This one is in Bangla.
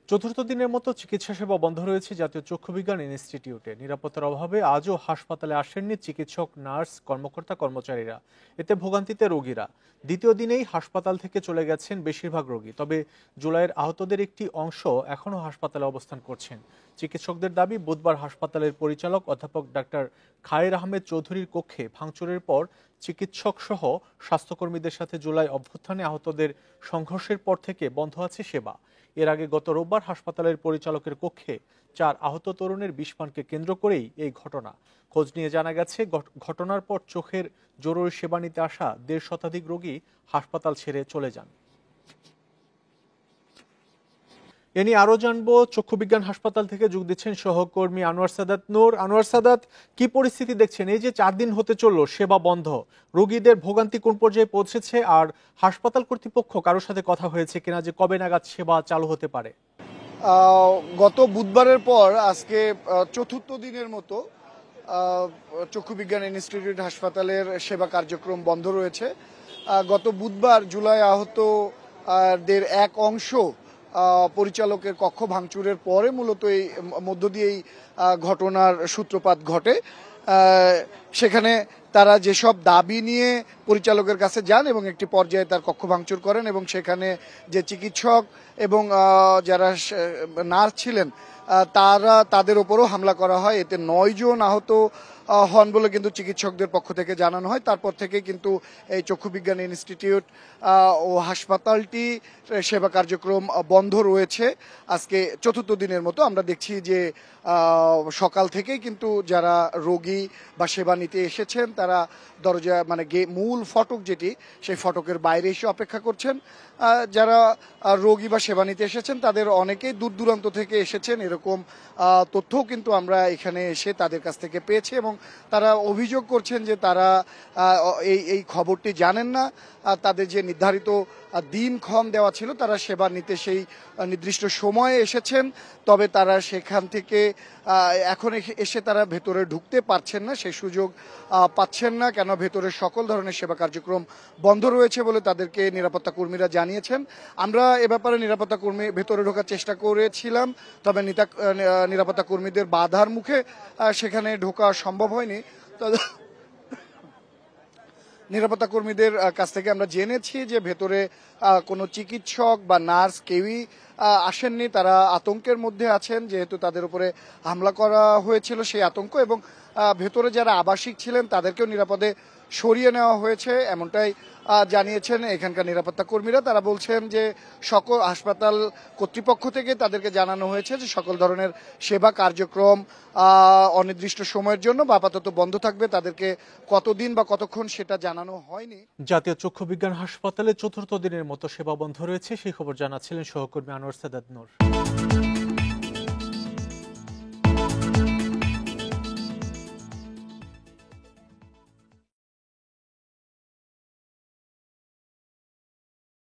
চতুর্থ দিনের মতো চিকিৎসা সেবা বন্ধ রয়েছে জাতীয় চক্ষু বিজ্ঞান ইনস্টিটিউটে। নিরাপত্তার অভাবে আজও হাসপাতালে আসেননি চিকিৎসক, নার্স, কর্মকর্তা, কর্মচারীরা। এতে ভোগান্তিতে রোগীরা। দ্বিতীয় দিনেই হাসপাতাল থেকে চলে গেছেন বেশিরভাগ রোগী। তবে জুলাইয়ের আহতদের একটি অংশ এখনও হাসপাতালে অবস্থান করছেন। চিকিৎসকদের দাবি, বুধবার হাসপাতালের পরিচালক অধ্যাপক ডাক্তার খায়ের আহমেদ চৌধুরীর কক্ষে ভাঙচুরের পর চিকিৎসক সহ স্বাস্থ্যকর্মীদের সাথে জুলাই অভ্যুত্থানে আহতদের সংঘর্ষের পর থেকে বন্ধ আছে সেবা। এর আগে গত রোববার হাসপাতালের পরিচালকের কক্ষে 4 আহত তরুণের বিষপানকে কেন্দ্র করেই এই ঘটনা। খোঁজ নিয়ে জানা গেছে, ঘটনার পর চোখের জরুরি সেবা নিতে আসা 1.5 শতাধিক রোগী হাসপাতাল ছেড়ে চলে যান। এ নিয়ে আরো জানবো, চক্ষু বিজ্ঞান হাসপাতাল থেকে যোগ দিচ্ছেন সহকর্মী আনোয়ার সাদাত নূর। আনোয়ার সাদাত, কি পরিস্থিতি দেখছেন? এই যে 4 দিন হতে চললো সেবা বন্ধ, রোগীদের ভোগান্তি কোন পর্যায়ে পৌঁছেছে? আর হাসপাতাল কর্তৃপক্ষ কারোর সাথে কথা হয়েছে কিনা যে কবে নাগাদ সেবা চালু হতে পারে? গত বুধবারের পর আজকে চতুর্থ দিনের মতো চক্ষু বিজ্ঞান ইনস্টিটিউট হাসপাতালের সেবা কার্যক্রম বন্ধ রয়েছে। গত বুধবার জুলাই আহতদের এক অংশ পরিচালকের কক্ষ ভাঙচুরের পরে মূলত এই মধ্য দিয়েই ঘটনার সূত্রপাত ঘটে। সেখানে তারা যেসব দাবি নিয়ে পরিচালকের কাছে যান এবং একটি পর্যায়ে তার কক্ষ ভাঙচুর করেন এবং সেখানে যে চিকিৎসক এবং যারা নার্স ছিলেন তাদের ওপরও হামলা করা হয়। এতে 9 জন আহত হন বলে কিন্তু চিকিৎসকদের পক্ষ থেকে জানানো হয়। তারপর থেকে কিন্তু এই চক্ষু বিজ্ঞান ইনস্টিটিউট ও হাসপাতালটি সেবা কার্যক্রম বন্ধ রয়েছে আজকে চতুর্থ দিনের মতো। আমরা দেখছি যে সকাল থেকেই কিন্তু যারা রোগী বা সেবা নিতে এসেছেন তারা দরজা মানে মূল ফটক যেটি, সেই ফটকের বাইরে এসে অপেক্ষা করছেন। যারা রোগী বা সেবা নিতে এসেছেন তাদের অনেকেই দূর দূরান্ত থেকে এসেছেন, এরকম তথ্যও কিন্তু আমরা এখানে এসে তাদের কাছ থেকে পেয়েছি এবং তারা অভিযোগ করছেন যে তারা এই খবরটি জানেন না। তাদের যে নির্ধারিত দিনক্ষণ দেওয়া ছিল, তারা সেবা নিতে সেই নির্দিষ্ট সময়ে এসেছেন, তবে তারা সেখান থেকে এখন এসে তারা ভেতরে ঢুকতে পারছেন না, সেই সুযোগ পাচ্ছেন না। কেন ভেতরে সকল ধরনের সেবা কার্যক্রম বন্ধ রয়েছে বলে তাদেরকে নিরাপত্তা কর্মীরা জানিয়েছেন। আমরা এ ব্যাপারে নিরাপত্তা কর্মী ভেতরে ঢোকার চেষ্টা করেছিলাম, তবে নিরাপত্তা কর্মীদের বাধার মুখে সেখানে ঢোকা সম্ভব হয়নি। নিরাপত্তা কর্মীদের কাছ থেকে আমরা জেনেছি যে ভেতরে কোনো চিকিৎসক বা নার্স কেউই আসেননি। তারা আতঙ্কের মধ্যে আছেন, যেহেতু তাদের উপরে হামলা করা হয়েছিল সেই আতঙ্ক, এবং ভেতরে যারা আবাসিক ছিলেন তাদেরকেও নিরাপদে সরিয়ে নেওয়া হয়েছে, এমনটাই জানিয়েছেন এখানকার নিরাপত্তা কর্মীরা। তারা বলছেন যে সকল হাসপাতাল কর্তৃপক্ষ থেকে তাদেরকে জানানো হয়েছে যে সকল ধরনের সেবা কার্যক্রম অনির্দিষ্ট সময়ের জন্য বা আপাতত বন্ধ থাকবে। তাদেরকে কতদিন বা কতক্ষণ সেটা জানানো হয়নি। জাতীয় চক্ষু বিজ্ঞান হাসপাতালে চতুর্থ দিনের মতো সেবা বন্ধ রয়েছে, সেই খবর জানাচ্ছিলেন সহকর্মী আনোয়ার সাদাত নূর।